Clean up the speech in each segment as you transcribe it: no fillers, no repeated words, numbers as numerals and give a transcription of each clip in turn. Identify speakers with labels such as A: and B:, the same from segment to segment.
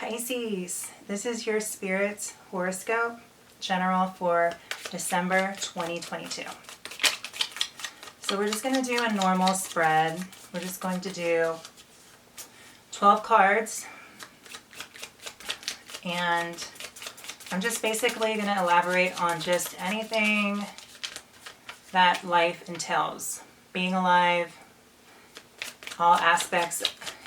A: Pisces, this is your Spirit's horoscope, general for December 2022. So we're just going to do a normal spread. We're just going to do 12 cards. And I'm just basically going to elaborate on just anything that life entails. Being alive, all aspects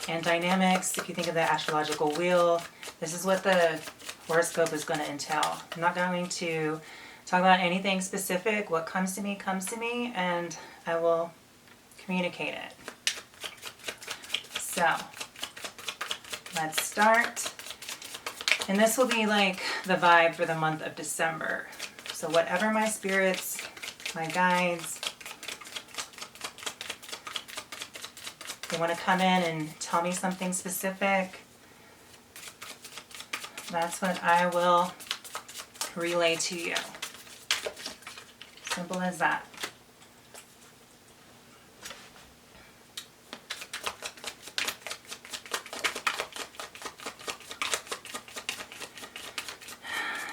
A: and dynamics. If you think of the astrological wheel, this is what the horoscope is going to entail. I'm not going to talk about anything specific. What comes to me, and I will communicate it. So, let's start. And this will be like the vibe for the month of December. So whatever my spirits, my guides, they want to come in and tell me something specific, that's what I will relay to you. Simple as that.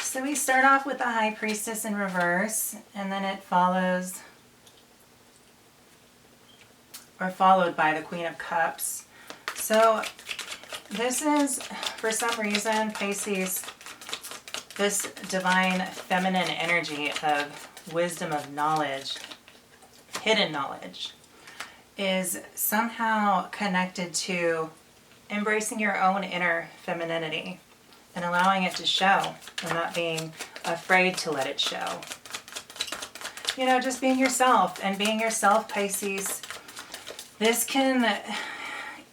A: So we start off with the High Priestess in reverse, and then it follows, or followed by the Queen of Cups. So this is, for some reason, Pisces, this divine feminine energy of wisdom, of knowledge, hidden knowledge, is somehow connected to embracing your own inner femininity and allowing it to show and not being afraid to let it show. You know, just being yourself, and being yourself, Pisces. This can,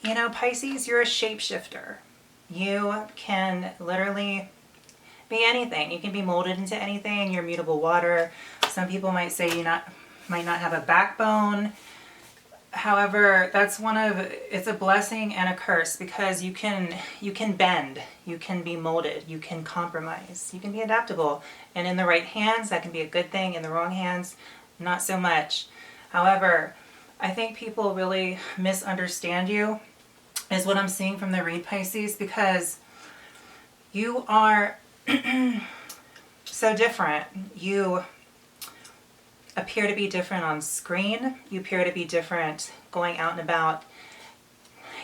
A: you know, Pisces, you're a shapeshifter. You can literally be anything. You can be molded into anything. You're mutable water. Some people might say you might not have a backbone. However, that's it's a blessing and a curse, because you can bend, you can be molded, you can compromise, you can be adaptable. And in the right hands, that can be a good thing. In the wrong hands, not so much. However, I think people really misunderstand you, is what I'm seeing from the read, Pisces, because you are so different. You appear to be different on screen. You appear to be different going out and about,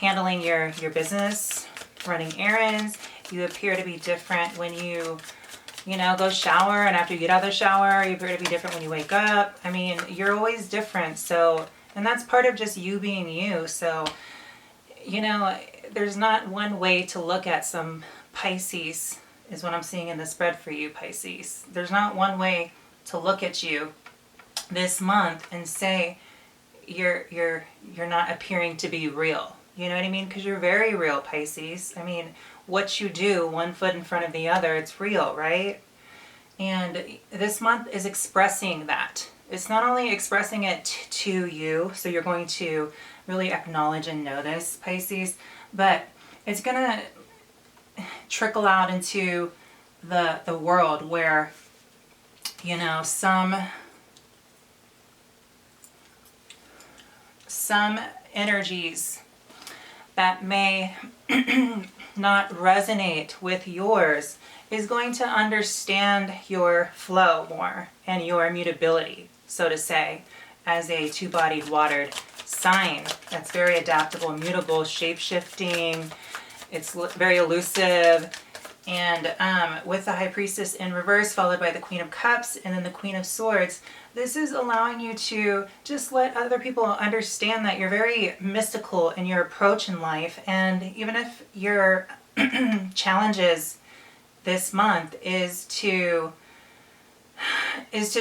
A: handling your business, running errands. You appear to be different when you go shower, and after you get out of the shower, you appear to be different when you wake up. I mean, you're always different. So, and that's part of just you being you. So, you know, there's not one way to look at some Pisces, is what I'm seeing in the spread for you, Pisces. There's not one way to look at you this month and say you're not appearing to be real. You know what I mean? Because you're very real, Pisces. I mean, what you do, one foot in front of the other, it's real, right? And this month is expressing that. It's not only expressing it to you, so you're going to really acknowledge and know this, Pisces, but it's going to trickle out into the world where, you know, some energies that may not resonate with yours is going to understand your flow more and your mutability, so to say, as a two-bodied watered sign that's very adaptable, mutable, shape-shifting. It's very elusive. And with the High Priestess in reverse, followed by the Queen of Cups, and then the Queen of Swords, this is allowing you to just let other people understand that you're very mystical in your approach in life. And even if your challenges this month is to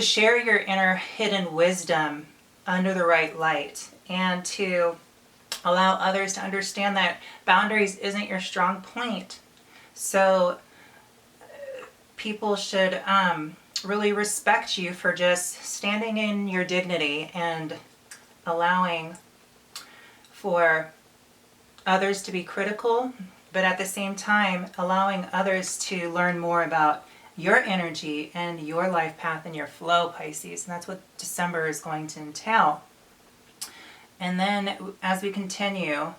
A: share your inner hidden wisdom under the right light, and to allow others to understand that boundaries isn't your strong point. So people should really respect you for just standing in your dignity and allowing for others to be critical, but at the same time allowing others to learn more about your energy and your life path and your flow, Pisces. And that's what December is going to entail. And then as we continue,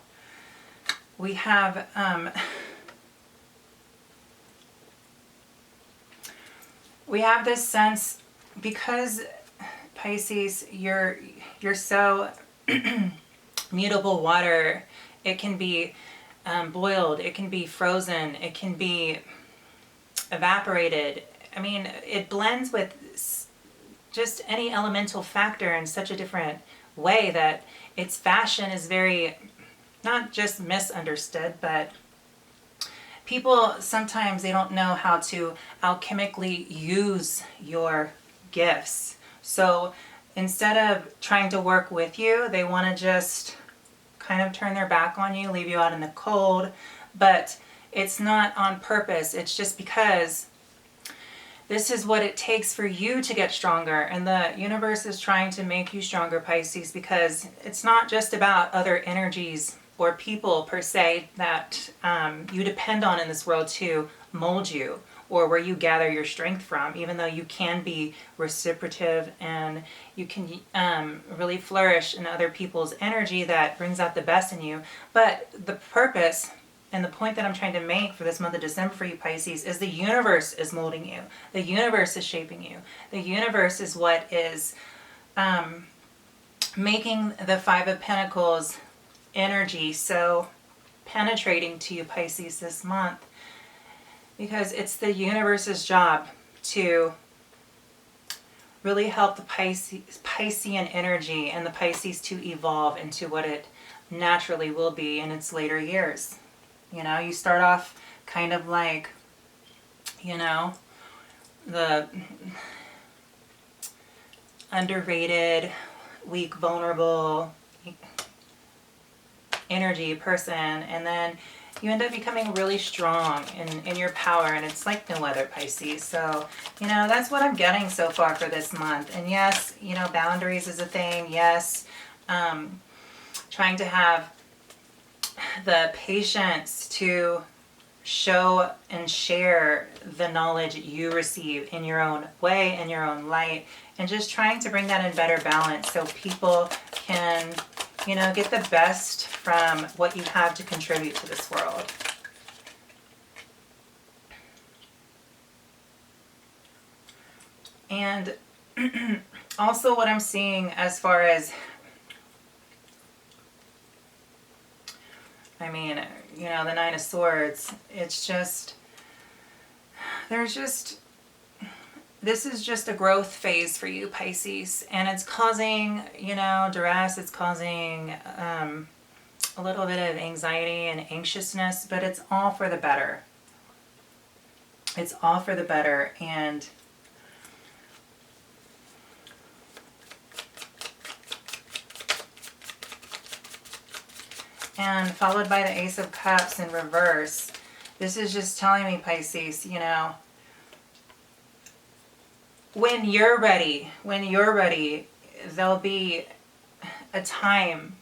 A: we have we have this sense, because Pisces, you're so mutable water. It can be boiled, it can be frozen, it can be evaporated. I mean, it blends with just any elemental factor in such a different way that its fashion is very, not just misunderstood, but people sometimes they don't know how to alchemically use your gifts. So instead of trying to work with you, they want to just kind of turn their back on you, leave you out in the cold. But it's not on purpose. It's just because this is what it takes for you to get stronger. And the universe is trying to make you stronger, Pisces, because it's not just about other energies or people per se that you depend on in this world to mold you, or where you gather your strength from, even though you can be reciprocative and you can really flourish in other people's energy that brings out the best in you. But the purpose and the point that I'm trying to make for this month of December for you, Pisces, is the universe is molding you. The universe is shaping you. The universe is what is making the Five of Pentacles energy so penetrating to you, Pisces, this month. Because it's the universe's job to really help the Piscean energy and the Pisces to evolve into what it naturally will be in its later years. You know, you start off kind of like, you know, the underrated, weak, vulnerable energy person, and then you end up becoming really strong in your power, and it's like no other, Pisces. So, you know, that's what I'm getting so far for this month. And yes, you know, boundaries is a thing. Yes, trying to have the patience to show and share the knowledge you receive in your own way, in your own light, and just trying to bring that in better balance so people can, you know, get the best from what you have to contribute to this world. And also what I'm seeing as far as, I mean, you know, the Nine of Swords, it's just, this is just a growth phase for you, Pisces, and it's causing, you know, duress, it's causing a little bit of anxiety and anxiousness, but it's all for the better. It's all for the better. And followed by the Ace of Cups in reverse. This is just telling me, Pisces, you know, when you're ready, there'll be a time.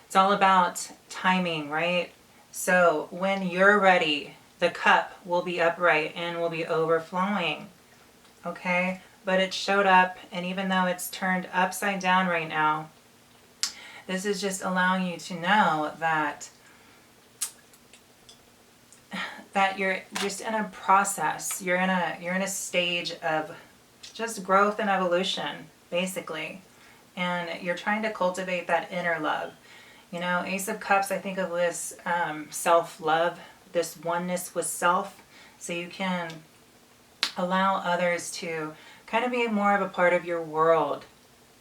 A: It's all about timing, right? So when you're ready, the cup will be upright and will be overflowing, okay? But it showed up, and even though it's turned upside down right now, this is just allowing you to know that you're just in a process. You're in a stage of just growth and evolution, basically. And you're trying to cultivate that inner love. You know, Ace of Cups, I think of this self-love, this oneness with self, so you can allow others to kind of be more of a part of your world.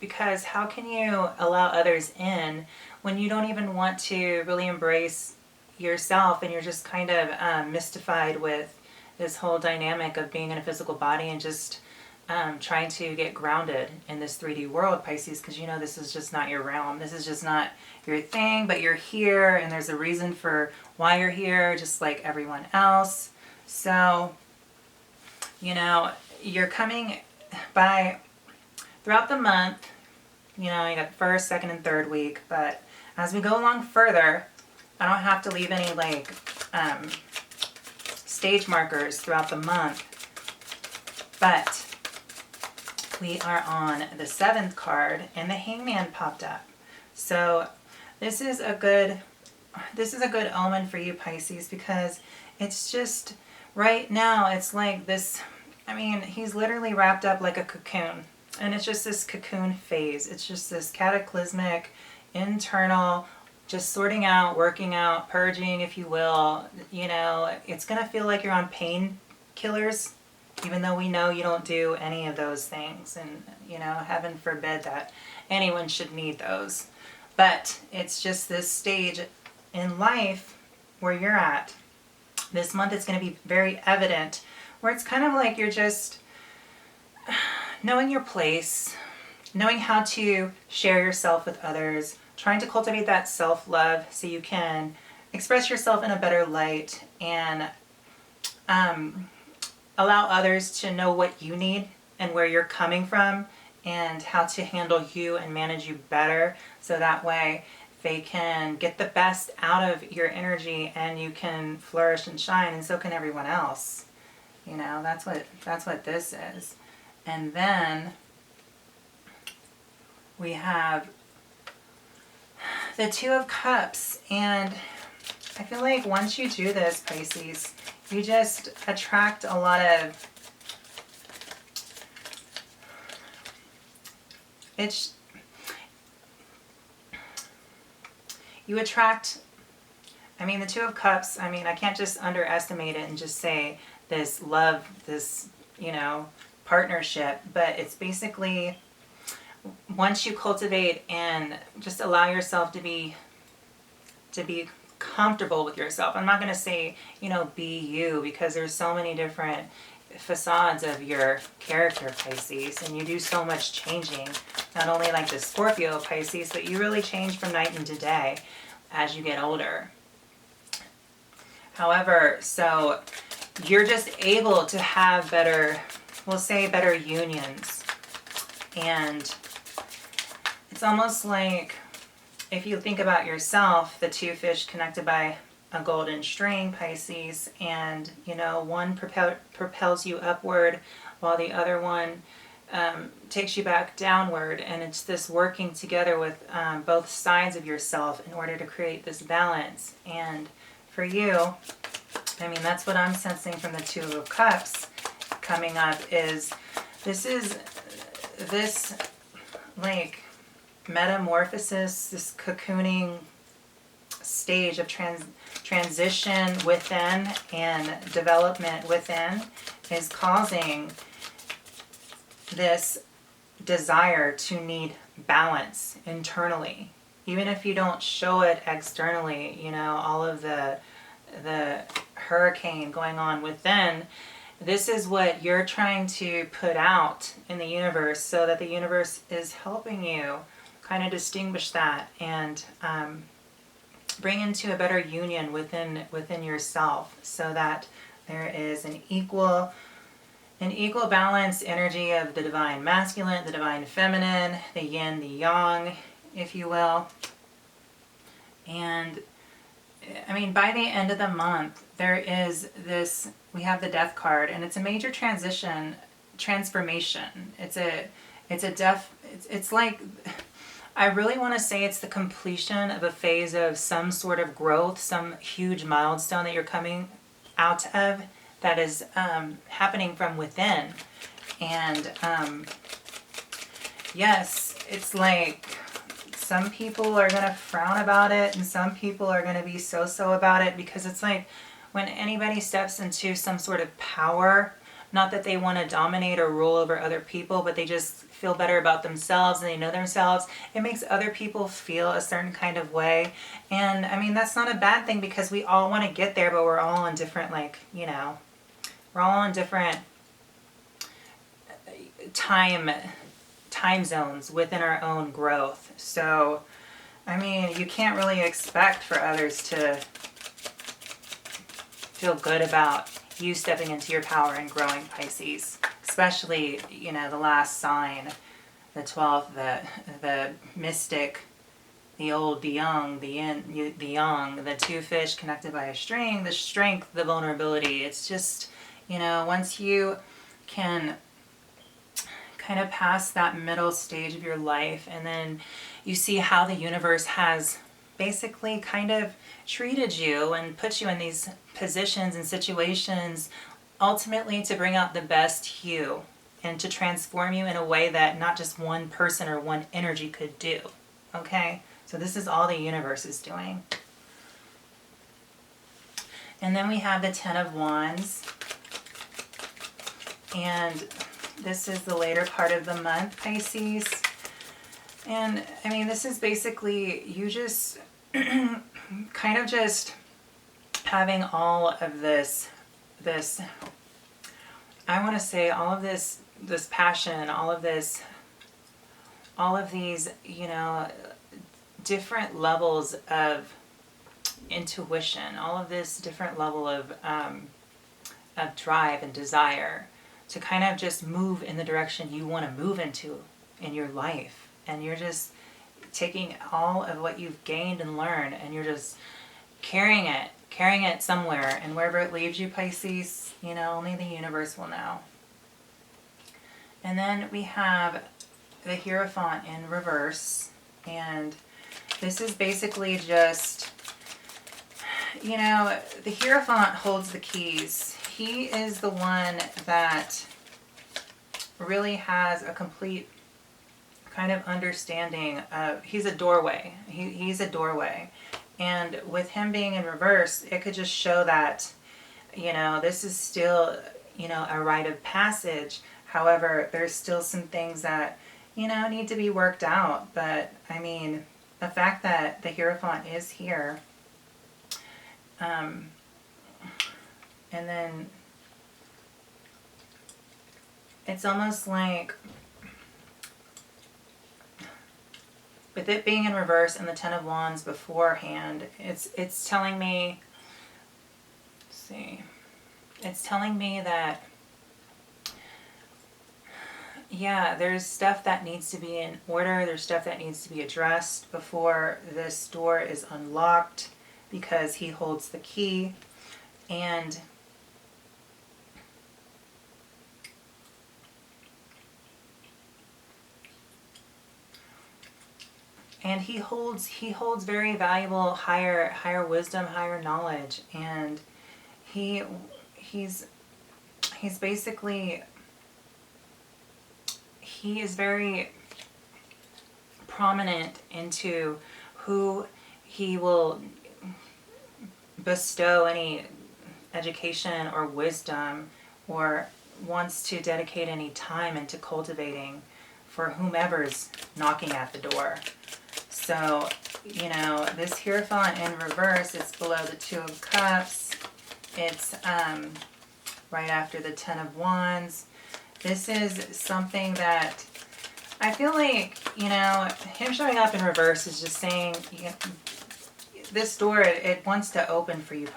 A: Because how can you allow others in when you don't even want to really embrace yourself, and you're just kind of mystified with this whole dynamic of being in a physical body and just trying to get grounded in this 3D world, Pisces, because you know this is just not your realm. This is just not your thing, but you're here, and there's a reason for why you're here, just like everyone else. So, you know, you're coming by throughout the month. You know, you got the first, second, and third week, but as we go along further, I don't have to leave any like stage markers throughout the month, but we are on the 7th card, and the Hangman popped up. So this is a good omen for you, Pisces, because it's just right now it's like this I mean, he's literally wrapped up like a cocoon. And it's just this cocoon phase. It's just this cataclysmic, internal, just sorting out, working out, purging, if you will. You know, it's going to feel like you're on painkillers, even though we know you don't do any of those things. And, you know, heaven forbid that anyone should need those. But it's just this stage in life where you're at. This month it's going to be very evident, where it's kind of like you're just knowing your place, knowing how to share yourself with others, trying to cultivate that self-love so you can express yourself in a better light and allow others to know what you need and where you're coming from and how to handle you and manage you better, so that way they can get the best out of your energy and you can flourish and shine, and so can everyone else. You know, that's what this is. And then we have the Two of Cups, and I feel like once you do this, Pisces, you just attract a lot of, you attract, I mean, the Two of Cups, I mean, I can't just underestimate it and just say this love, this, you know, partnership, but it's basically once you cultivate and just allow yourself to be comfortable with yourself. I'm not going to say, you know, be you, because there's so many different facades of your character, Pisces, and you do so much changing, not only like the Scorpio Pisces, but you really change from night into day as you get older. However, so you're just able to have better, we'll say better unions. And it's almost like, if you think about yourself, the two fish connected by a golden string, Pisces, and, you know, one propels you upward while the other one takes you back downward. And it's this working together with both sides of yourself in order to create this balance. And for you, I mean, that's what I'm sensing from the Two of Cups coming up, is this like metamorphosis, this cocooning stage of transition within and development within is causing this desire to need balance internally. Even if you don't show it externally, you know, all of the hurricane going on within, this is what you're trying to put out in the universe, so that the universe is helping you kind of distinguish that and bring into a better union within yourself, so that there is an equal balance energy of the divine masculine, the divine feminine, the yin, the yang, if you will. And I mean, by the end of the month, there is this, we have the Death card, and it's a major transformation. It's like, I really want to say it's the completion of a phase of some sort of growth, some huge milestone that you're coming out of that is happening from within. And yes, it's like some people are going to frown about it and some people are going to be so about it, because it's like when anybody steps into some sort of power, not that they want to dominate or rule over other people, but they just feel better about themselves and they know themselves, it makes other people feel a certain kind of way. And I mean, that's not a bad thing, because we all want to get there, but we're all in different, like, you know, we're all in different time zones within our own growth. So, I mean, you can't really expect for others to feel good about you stepping into your power and growing, Pisces. Especially, you know, the last sign, the 12th, the mystic, the old, the young, the yin, the yang, the two fish connected by a string, the strength, the vulnerability. It's just, you know, once you can kind of pass that middle stage of your life, and then you see how the universe has basically kind of treated you and put you in these positions and situations ultimately to bring out the best you and to transform you in a way that not just one person or one energy could do. Okay? So this is all the universe is doing. And then we have the Ten of Wands. And this is the later part of the month, Pisces. And I mean, this is basically you just kind of just having all of this, I want to say all of this passion, all of these, you know, different levels of intuition, all of this different level of drive and desire to kind of just move in the direction you want to move into in your life. And you're just taking all of what you've gained and learned and you're just carrying it somewhere. And wherever it leaves you, Pisces, you know, only the universe will know. And then we have the Hierophant in reverse. And this is basically just, you know, the Hierophant holds the keys. He is the one that really has a complete kind of understanding of, he's a doorway. He's a doorway. And with him being in reverse, it could just show that, you know, this is still, you know, a rite of passage. However, there's still some things that, you know, need to be worked out. But, I mean, the fact that the Hierophant is here, and then it's almost like, with it being in reverse and the Ten of Wands beforehand, it's telling me, let's see, it's telling me that, yeah, there's stuff that needs to be in order, there's stuff that needs to be addressed before this door is unlocked, because he holds the key. And he holds very valuable higher wisdom, higher knowledge, and he's basically, he is very prominent into who he will bestow any education or wisdom, or wants to dedicate any time into cultivating for whomever's knocking at the door. So, you know, this Hierophant in reverse is below the Two of Cups. It's right after the Ten of Wands. This is something that I feel like, you know, him showing up in reverse is just saying, you know, this door, it wants to open for you,